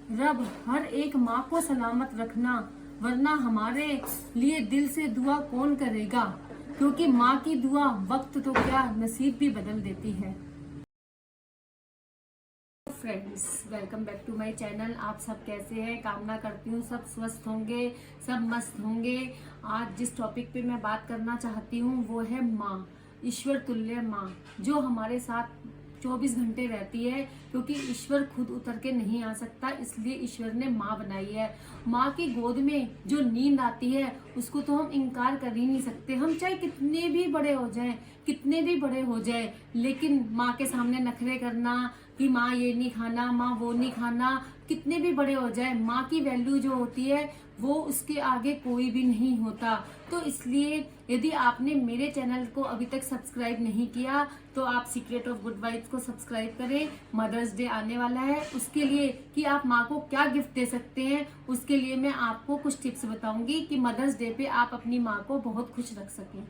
रब हर एक माँ को सलामत रखना, वरना हमारे लिए दिल से दुआ कौन करेगा, क्योंकि माँ की दुआ वक्त तो क्या नसीब भी बदल देती है। Friends, welcome back to my channel. आप सब कैसे हैं? कामना करती हूँ सब स्वस्थ होंगे, सब मस्त होंगे। आज जिस टॉपिक पे मैं बात करना चाहती हूँ वो है माँ, ईश्वर तुल्य माँ, जो हमारे साथ 24 घंटे रहती है, क्योंकि ईश्वर खुद उतर के नहीं आ सकता, इसलिए ईश्वर ने माँ बनाई है। माँ की गोद में जो नींद आती है उसको तो हम इनकार कर ही नहीं सकते। हम चाहे कितने भी बड़े हो जाएं, कितने भी बड़े हो जाएं, लेकिन माँ के सामने नखरे करना कि माँ ये नहीं खाना, माँ वो नहीं खाना, कितने भी बड़े हो जाए, माँ की वैल्यू जो होती है वो उसके आगे कोई भी नहीं होता। तो इसलिए यदि आपने मेरे चैनल को अभी तक सब्सक्राइब नहीं किया तो आप सीक्रेट ऑफ गुड वाइब्स को सब्सक्राइब करें। मदर्स डे आने वाला है, उसके लिए कि आप माँ को क्या गिफ्ट दे सकते हैं, उसके लिए मैं आपको कुछ टिप्स बताऊंगी कि मदर्स डे पे आप अपनी माँ को बहुत खुश रख सकें।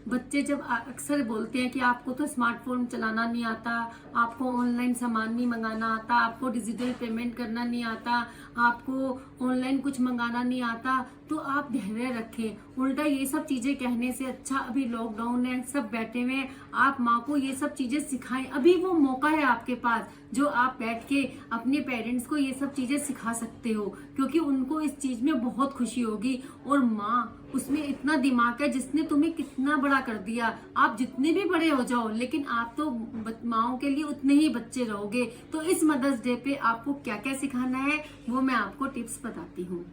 बच्चे जब अक्सर बोलते हैं कि आपको तो स्मार्टफोन चलाना नहीं आता, आपको ऑनलाइन सामान नहीं मंगाना आता, आपको डिजिटल पेमेंट करना नहीं आता, आपको ऑनलाइन कुछ मंगाना नहीं आता, तो आप धैर्य रखें। उल्टा ये सब चीजें कहने से अच्छा अभी लॉकडाउन है, सब बैठे हुए हैं, आप माँ को ये सब चीजें सिखाएं। अभी वो मौका है आपके पास जो आप बैठ के अपने पेरेंट्स को ये सब चीजें सिखा सकते हो, क्योंकि उनको इस चीज में बहुत खुशी होगी। और माँ, उसमें इतना दिमाग है जिसने तुम्हें कितना बड़ा कर दिया। आप जितने भी बड़े हो जाओ, लेकिन आप तो माओ के लिए उतने ही बच्चे रहोगे। तो इस मदर्स डे पे आपको क्या क्या सिखाना है वो मैं आपको टिप्स बताती हूँ।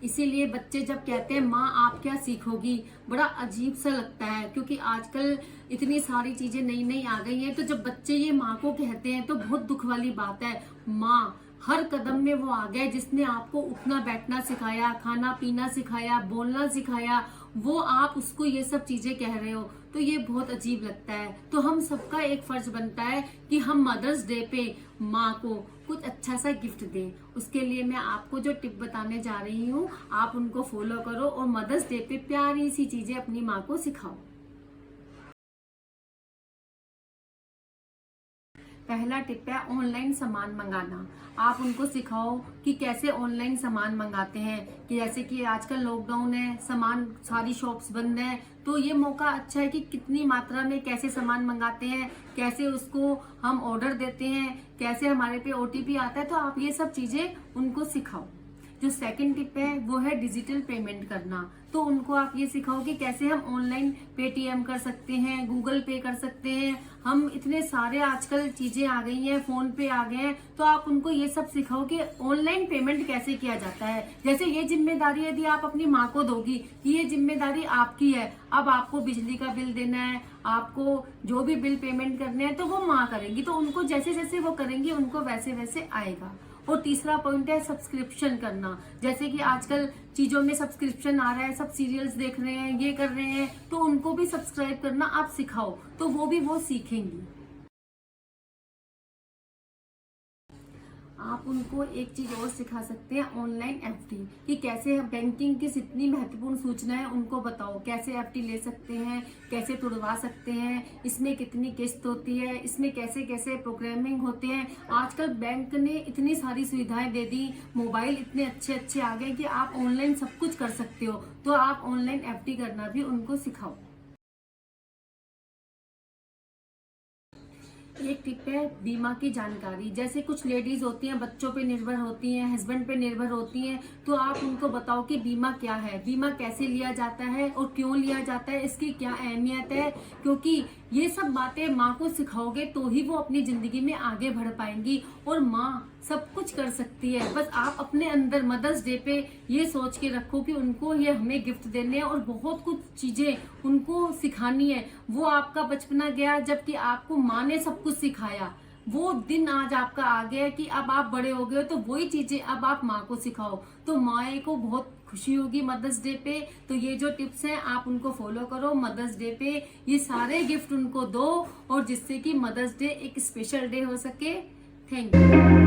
इसीलिए बच्चे जब कहते हैं माँ आप क्या सीखोगी, बड़ा अजीब सा लगता है, क्योंकि आजकल इतनी सारी चीजें नई नई आ गई हैं। तो जब बच्चे ये माँ को कहते हैं तो बहुत दुख वाली बात है। माँ हर कदम में वो आ गया जिसने आपको उठना बैठना सिखाया, खाना पीना सिखाया, बोलना सिखाया, वो आप उसको ये सब चीजें कह रहे हो, तो ये बहुत अजीब लगता है। तो हम सबका एक फर्ज बनता है कि हम मदर्स डे पे माँ को कुछ अच्छा सा गिफ्ट दें। उसके लिए मैं आपको जो टिप बताने जा रही हूँ आप उनको फॉलो करो और मदर्स डे पे प्यारी सी चीजें अपनी माँ को सिखाओ। पहला टिप है ऑनलाइन सामान मंगाना। आप उनको सिखाओ कि कैसे ऑनलाइन सामान मंगाते हैं, कि जैसे कि आजकल लॉकडाउन है, सामान सारी शॉप्स बंद है, तो ये मौका अच्छा है कि कितनी मात्रा में कैसे सामान मंगाते हैं, कैसे उसको हम ऑर्डर देते हैं, कैसे हमारे पे ओटीपी आता है। तो आप ये सब चीजें उनको सिखाओ। जो सेकंड टिप है वो है डिजिटल पेमेंट करना। तो उनको आप ये सिखाओ कि कैसे हम ऑनलाइन पेटीएम कर सकते हैं, गूगल पे कर सकते हैं। हम इतने सारे आजकल चीजें आ गई हैं, फोन पे आ गए हैं, तो आप उनको ये सब सिखाओ कि ऑनलाइन पेमेंट कैसे किया जाता है। जैसे ये जिम्मेदारी यदि आप अपनी माँ को दोगी कि ये जिम्मेदारी आपकी है, अब आपको बिजली का बिल देना है, आपको जो भी बिल पेमेंट करने हैं, तो वो माँ करेंगी। तो उनको जैसे जैसे वो करेंगी उनको वैसे वैसे आएगा। और तीसरा पॉइंट है सब्सक्रिप्शन करना। जैसे कि आजकल चीजों में सब्सक्रिप्शन आ रहा है, सब सीरियल्स देख रहे हैं, ये कर रहे हैं, तो उनको भी सब्सक्राइब करना आप सिखाओ, तो वो भी वो सीखेंगी। आप उनको एक चीज और सिखा सकते हैं, ऑनलाइन एफडी, कि कैसे बैंकिंग की जितनी महत्वपूर्ण सूचनाएं उनको बताओ, कैसे एफडी ले सकते हैं, कैसे तुड़वा सकते हैं, इसमें कितनी किस्त होती है, इसमें कैसे कैसे प्रोग्रामिंग होते हैं। आजकल बैंक ने इतनी सारी सुविधाएं दे दी, मोबाइल इतने अच्छे अच्छे आ गए कि आप ऑनलाइन सब कुछ कर सकते हो। तो आप ऑनलाइन एफडी करना भी उनको सिखाओ। एक टिप है बीमा की जानकारी। जैसे कुछ लेडीज होती हैं बच्चों पे निर्भर होती हैं, हस्बैंड पे निर्भर होती हैं, तो आप उनको बताओ कि बीमा क्या है, बीमा कैसे लिया जाता है और क्यों लिया जाता है, इसकी क्या अहमियत है। क्योंकि ये सब बातें माँ को सिखाओगे तो ही वो अपनी जिंदगी में आगे बढ़ पाएंगी। और माँ सब कुछ कर सकती है, बस आप अपने अंदर मदर्स डे पे ये सोच के रखो कि उनको ये हमें गिफ्ट देने हैं और बहुत कुछ चीजें उनको सिखानी है। वो आपका बचपना गया जबकि आपको माँ ने सब कुछ सिखाया, वो दिन आज आपका आ गया कि अब आप बड़े हो गए, तो वही चीजें अब आप माँ को सिखाओ, तो माँ को बहुत खुशी होगी मदर्स डे पे। तो ये जो टिप्स हैं आप उनको फॉलो करो, मदर्स डे पे ये सारे गिफ्ट उनको दो, और जिससे कि मदर्स डे एक स्पेशल डे हो सके। Thank you.